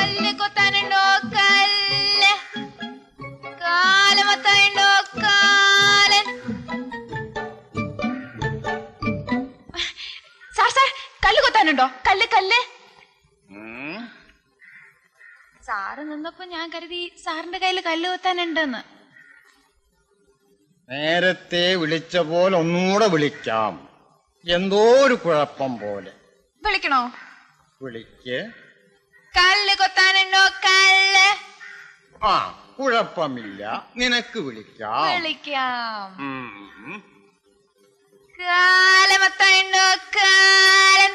കല്ല് കൊത്താനുണ്ടോ കല്ല്? കാലമത്താനുണ്ടോ കാലൻ? സാർ സാർ കല്ല് കൊത്താനുണ്ടോ? കല്ല് കല്ല്. സാറ് നിന്നപ്പോ ഞാൻ കരുതി സാറിന്റെ കയ്യിൽ കല്ല് കൊത്താനുണ്ടെന്ന്. നേരത്തെ വിളിച്ച പോലെ ഒന്നുകൂടെ വിളിക്കാം. എന്തോ ഒരു കുഴപ്പം പോലെ. വിളിക്കണോ? വിളിക്ക്. കല്ല് കൊത്താനുണ്ടോ കല്ല്? ആ കുഴപ്പമില്ല, നിനക്ക് വിളിക്കാം. വിളിക്കാം. കാലമത്താനുണ്ടോ കാലൻ?